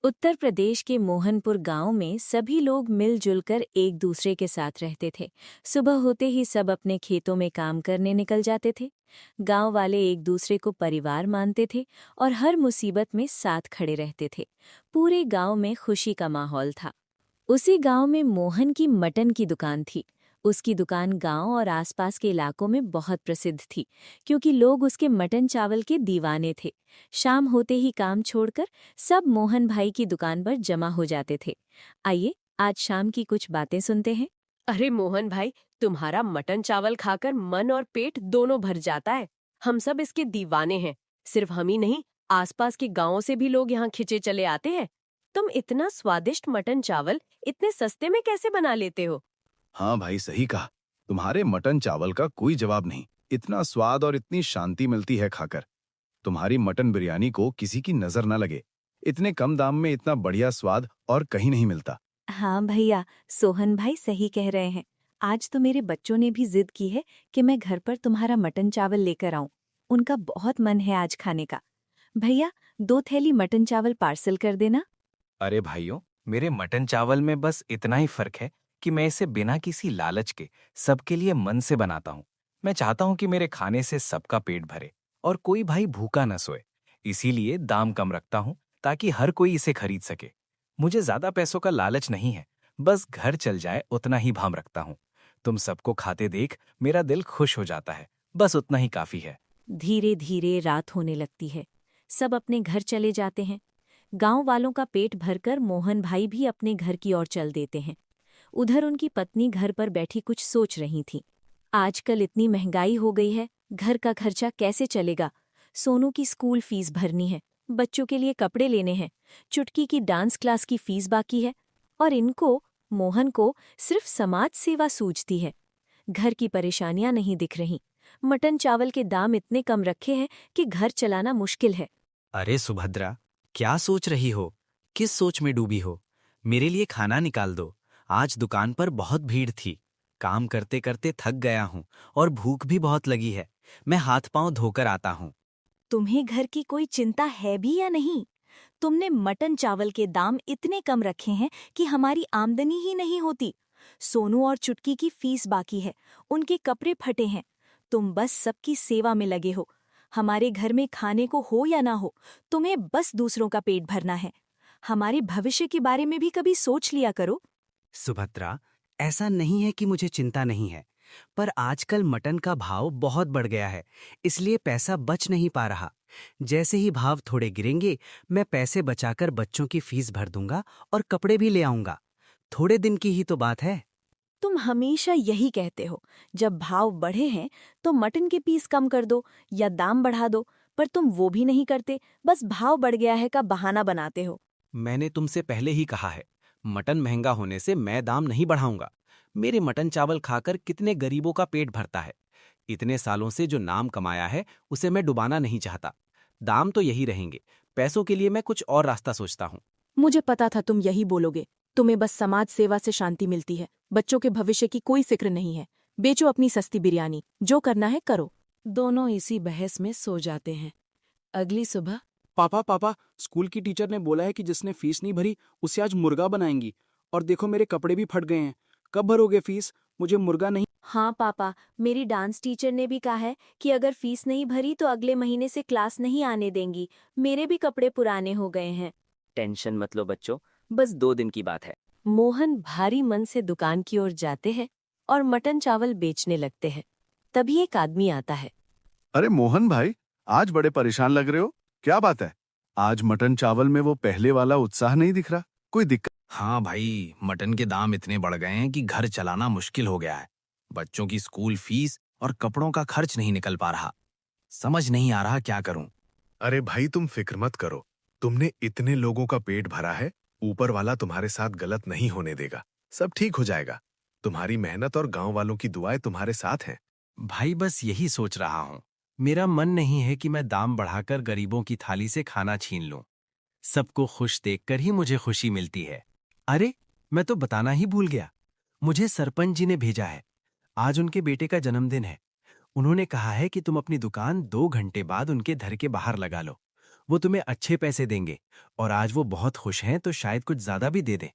उत्तर प्रदेश के मोहनपुर गांव में सभी लोग मिलजुल कर एक दूसरे के साथ रहते थे। सुबह होते ही सब अपने खेतों में काम करने निकल जाते थे। गांव वाले एक दूसरे को परिवार मानते थे और हर मुसीबत में साथ खड़े रहते थे। पूरे गांव में खुशी का माहौल था। उसी गांव में मोहन की मटन की दुकान थी। उसकी दुकान गांव और आसपास के इलाकों में बहुत प्रसिद्ध थी, क्योंकि लोग उसके मटन चावल के दीवाने थे। शाम होते ही काम छोड़कर सब मोहन भाई की दुकान पर जमा हो जाते थे। आइए आज शाम की कुछ बातें सुनते हैं। अरे मोहन भाई, तुम्हारा मटन चावल खाकर मन और पेट दोनों भर जाता है। हम सब इसके दीवाने हैं। सिर्फ हम ही नहीं, आसपास के गांवों से भी लोग यहाँ खिंचे चले आते हैं। तुम इतना स्वादिष्ट मटन चावल इतने सस्ते में कैसे बना लेते हो? हाँ भाई, सही कहा। तुम्हारे मटन चावल का कोई जवाब नहीं। इतना स्वाद और इतनी शांति मिलती है खाकर। तुम्हारी मटन बिरयानी को किसी की नजर न लगे। इतने कम दाम में इतना बढ़िया स्वाद और कहीं नहीं मिलता। हाँ भैया, सोहन भाई सही कह रहे हैं। आज तो मेरे बच्चों ने भी जिद की है कि मैं घर पर तुम्हारा मटन चावल लेकर आऊं। उनका बहुत मन है आज खाने का। भैया, 2 थैली मटन चावल पार्सल कर देना। अरे भाइयों, मेरे मटन चावल में बस इतना ही फर्क है कि मैं इसे बिना किसी लालच के सबके लिए मन से बनाता हूँ। मैं चाहता हूँ कि मेरे खाने से सबका पेट भरे और कोई भाई भूखा न सोए। इसीलिए दाम कम रखता हूँ ताकि हर कोई इसे खरीद सके। मुझे ज्यादा पैसों का लालच नहीं है, बस घर चल जाए उतना ही भाव रखता हूँ। तुम सबको खाते देख मेरा दिल खुश हो जाता है, बस उतना ही काफी है। धीरे धीरे रात होने लगती है। सब अपने घर चले जाते हैं। गांव वालों का पेट भरकर मोहन भाई भी अपने घर की ओर चल देते हैं। उधर उनकी पत्नी घर पर बैठी कुछ सोच रही थी। आजकल इतनी महंगाई हो गई है, घर का खर्चा कैसे चलेगा। सोनू की स्कूल फीस भरनी है, बच्चों के लिए कपड़े लेने हैं, चुटकी की डांस क्लास की फीस बाकी है, और इनको, मोहन को, सिर्फ समाज सेवा सूझती है। घर की परेशानियां नहीं दिख रहीं। मटन चावल के दाम इतने कम रखे हैं कि घर चलाना मुश्किल है। अरे सुभद्रा, क्या सोच रही हो? किस सोच में डूबी हो? मेरे लिए खाना निकाल दो। आज दुकान पर बहुत भीड़ थी। काम करते करते थक गया हूँ और भूख भी बहुत लगी है। मैं हाथ पांव धोकर आता हूँ। तुम्हें घर की कोई चिंता है भी या नहीं? तुमने मटन चावल के दाम इतने कम रखे हैं कि हमारी आमदनी ही नहीं होती। सोनू और चुटकी की फीस बाकी है, उनके कपड़े फटे हैं। तुम बस सबकी सेवा में लगे हो। हमारे घर में खाने को हो या ना हो, तुम्हें बस दूसरों का पेट भरना है। हमारे भविष्य के बारे में भी कभी सोच लिया करो। सुभद्रा, ऐसा नहीं है कि मुझे चिंता नहीं है, पर आजकल मटन का भाव बहुत बढ़ गया है, इसलिए पैसा बच नहीं पा रहा। जैसे ही भाव थोड़े गिरेंगे, मैं पैसे बचाकर बच्चों की फीस भर दूंगा और कपड़े भी ले आऊंगा। थोड़े दिन की ही तो बात है। तुम हमेशा यही कहते हो, जब भाव बढ़े हैं तो मटन के पीस कम कर दो या दाम बढ़ा दो, पर तुम वो भी नहीं करते, बस भाव बढ़ गया है का बहाना बनाते हो। मैंने तुमसे पहले ही कहा है, मटन महंगा होने से मैं दाम नहीं बढ़ाऊंगा। मेरे मटन चावल खाकर कितने गरीबों का पेट भरता है। इतने सालों से जो नाम कमाया है उसे मैं डुबाना नहीं चाहता। दाम तो यही रहेंगे। पैसों के लिए मैं कुछ और रास्ता सोचता हूँ। मुझे पता था तुम यही बोलोगे। तुम्हें बस समाज सेवा से शांति मिलती है, बच्चों के भविष्य की कोई फिक्र नहीं है। बेचो अपनी सस्ती बिरयानी, जो करना है करो। दोनों इसी बहस में सो जाते हैं। अगली सुबह, पापा पापा, स्कूल की टीचर ने बोला है कि जिसने फीस नहीं भरी उसे आज मुर्गा बनाएंगी। और देखो मेरे कपड़े भी फट गए हैं। कब भरोगे फीस? मुझे मुर्गा नहीं। हाँ पापा, मेरी डांस टीचर ने भी कहा है कि अगर फीस नहीं भरी तो अगले महीने से क्लास नहीं आने देंगी। मेरे भी कपड़े पुराने हो गए हैं। टेंशन मत लो बच्चों, बस 2 दिन की बात है। मोहन भारी मन से दुकान की ओर जाते हैं और मटन चावल बेचने लगते हैं। तभी एक आदमी आता है। अरे मोहन भाई, आज बड़े परेशान लग रहे हो। क्या बात है? आज मटन चावल में वो पहले वाला उत्साह नहीं दिख रहा। कोई दिक्कत? हाँ भाई, मटन के दाम इतने बढ़ गए हैं कि घर चलाना मुश्किल हो गया है। बच्चों की स्कूल फीस और कपड़ों का खर्च नहीं निकल पा रहा। समझ नहीं आ रहा क्या करूं। अरे भाई, तुम फिक्र मत करो। तुमने इतने लोगों का पेट भरा है, ऊपर वाला तुम्हारे साथ गलत नहीं होने देगा। सब ठीक हो जाएगा। तुम्हारी मेहनत और गांव वालों की दुआएं तुम्हारे साथ हैं। भाई, बस यही सोच रहा हूँ। मेरा मन नहीं है कि मैं दाम बढ़ाकर गरीबों की थाली से खाना छीन लूं। सबको खुश देखकर ही मुझे खुशी मिलती है। अरे, मैं तो बताना ही भूल गया। मुझे सरपंच जी ने भेजा है। आज उनके बेटे का जन्मदिन है। उन्होंने कहा है कि तुम अपनी दुकान 2 घंटे बाद उनके घर के बाहर लगा लो। वो तुम्हें अच्छे पैसे देंगे और आज वो बहुत खुश हैं तो शायद कुछ ज्यादा भी दे दें।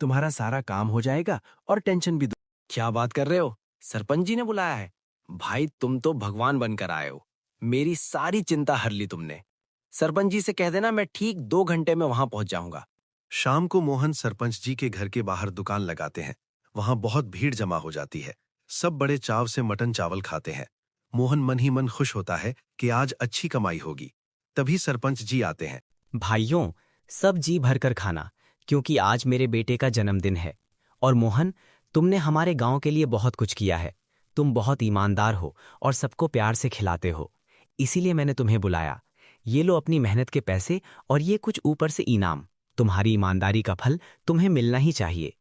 तुम्हारा सारा काम हो जाएगा और टेंशन भी। क्या बात कर रहे हो? सरपंच जी ने बुलाया है? भाई तुम तो भगवान बनकर आए हो। मेरी सारी चिंता हर ली तुमने। सरपंच जी से कह देना मैं ठीक 2 घंटे में वहां पहुंच जाऊंगा। शाम को मोहन सरपंच जी के घर के बाहर दुकान लगाते हैं। वहां बहुत भीड़ जमा हो जाती है। सब बड़े चाव से मटन चावल खाते हैं। मोहन मन ही मन खुश होता है कि आज अच्छी कमाई होगी। तभी सरपंच जी आते हैं। भाइयों, सब जी भरकर खाना, क्योंकि आज मेरे बेटे का जन्मदिन है। और मोहन, तुमने हमारे गांव के लिए बहुत कुछ किया है। तुम बहुत ईमानदार हो और सबको प्यार से खिलाते हो, इसीलिए मैंने तुम्हें बुलाया। ये लो अपनी मेहनत के पैसे और ये कुछ ऊपर से इनाम। तुम्हारी ईमानदारी का फल तुम्हें मिलना ही चाहिए।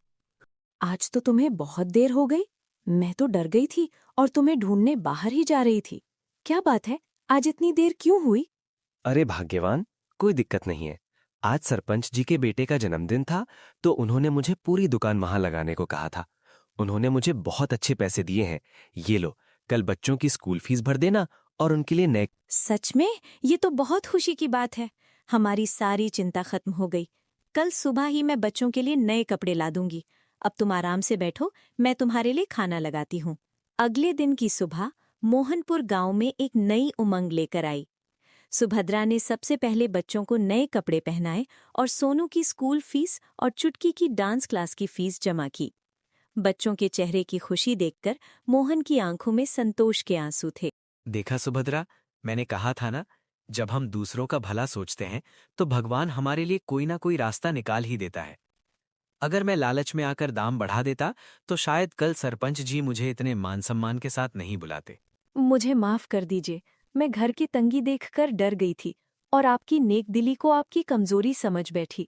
आज तो तुम्हें बहुत देर हो गई। मैं तो डर गई थी और तुम्हें ढूंढने बाहर ही जा रही थी। क्या बात है, आज इतनी देर क्यों हुई? अरे भाग्यवान, कोई दिक्कत नहीं है। आज सरपंच जी के बेटे का जन्मदिन था तो उन्होंने मुझे पूरी दुकान वहां लगाने को कहा था। उन्होंने मुझे बहुत अच्छे पैसे दिए हैं। ये लो, कल बच्चों की स्कूल फीस भर देना और उनके लिए नए। सच में ये तो बहुत खुशी की बात है। हमारी सारी चिंता खत्म हो गई। कल सुबह ही मैं बच्चों के लिए नए कपड़े ला दूंगी। अब तुम आराम से बैठो, मैं तुम्हारे लिए खाना लगाती हूँ। अगले दिन की सुबह मोहनपुर गांव में एक नई उमंग लेकर आई। सुभद्रा ने सबसे पहले बच्चों को नए कपड़े पहनाए और सोनू की स्कूल फीस और चुटकी की डांस क्लास की फीस जमा की। बच्चों के चेहरे की खुशी देखकर मोहन की आंखों में संतोष के आंसू थे। देखा सुभद्रा, मैंने कहा था ना, जब हम दूसरों का भला सोचते हैं तो भगवान हमारे लिए कोई ना कोई रास्ता निकाल ही देता है। अगर मैं लालच में आकर दाम बढ़ा देता तो शायद कल सरपंच जी मुझे इतने मान सम्मान के साथ नहीं बुलाते। मुझे माफ कर दीजिए, मैं घर की तंगी देखकर डर गई थी और आपकी नेक दिली को आपकी कमजोरी समझ बैठी।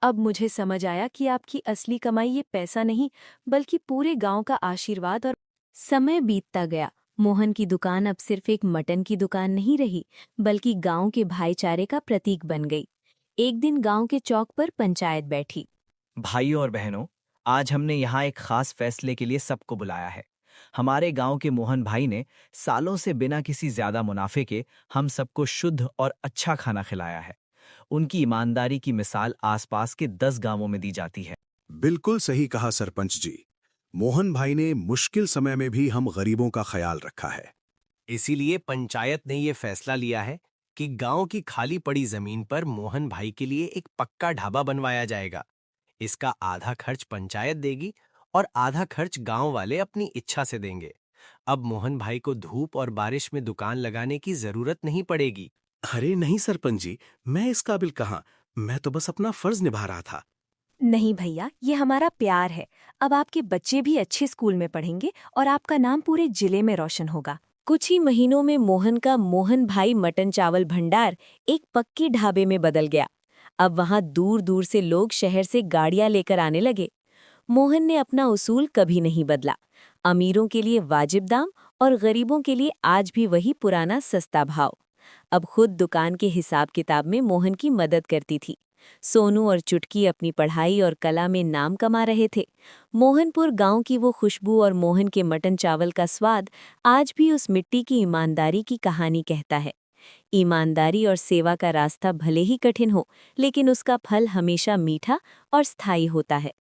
अब मुझे समझ आया कि आपकी असली कमाई ये पैसा नहीं, बल्कि पूरे गांव का आशीर्वाद और। समय बीतता गया। मोहन की दुकान अब सिर्फ एक मटन की दुकान नहीं रही, बल्कि गांव के भाईचारे का प्रतीक बन गई। एक दिन गांव के चौक पर पंचायत बैठी। भाइयों और बहनों, आज हमने यहाँ एक खास फैसले के लिए सबको बुलाया है। हमारे गांव के मोहन भाई ने सालों से बिना किसी ज्यादा मुनाफे के हम सबको शुद्ध और अच्छा खाना खिलाया है। उनकी ईमानदारी की मिसाल आसपास के 10 गांवों में दी जाती है। बिल्कुल सही कहा सरपंच जी। मोहन भाई ने मुश्किल समय में भी हम गरीबों का ख्याल रखा है। इसीलिए पंचायत ने ये फैसला लिया है कि गांव की खाली पड़ी जमीन पर मोहन भाई के लिए एक पक्का ढाबा बनवाया जाएगा। इसका आधा खर्च पंचायत देगी और आधा खर्च गांव वाले अपनी इच्छा से देंगे। अब मोहन भाई को धूप और बारिश में दुकान लगाने की जरूरत नहीं पड़ेगी। अरे नहीं सरपंच जी, मैं इस काबिल कहाँ। मैं तो बस अपना फर्ज निभा रहा था। नहीं भैया, ये हमारा प्यार है। अब आपके बच्चे भी अच्छे स्कूल में पढ़ेंगे और आपका नाम पूरे जिले में रोशन होगा। कुछ ही महीनों में मोहन का मोहन भाई मटन चावल भंडार एक पक्की ढाबे में बदल गया। अब वहां दूर दूर से लोग शहर से गाड़ियां लेकर आने लगे। मोहन ने अपना उसूल कभी नहीं बदला। अमीरों के लिए वाजिब दाम और गरीबों के लिए आज भी वही पुराना सस्ता भाव। अब खुद दुकान के हिसाब किताब में मोहन की मदद करती थी। सोनू और चुटकी अपनी पढ़ाई और कला में नाम कमा रहे थे। मोहनपुर गांव की वो खुशबू और मोहन के मटन चावल का स्वाद आज भी उस मिट्टी की ईमानदारी की कहानी कहता है। ईमानदारी और सेवा का रास्ता भले ही कठिन हो, लेकिन उसका फल हमेशा मीठा और स्थायी होता है।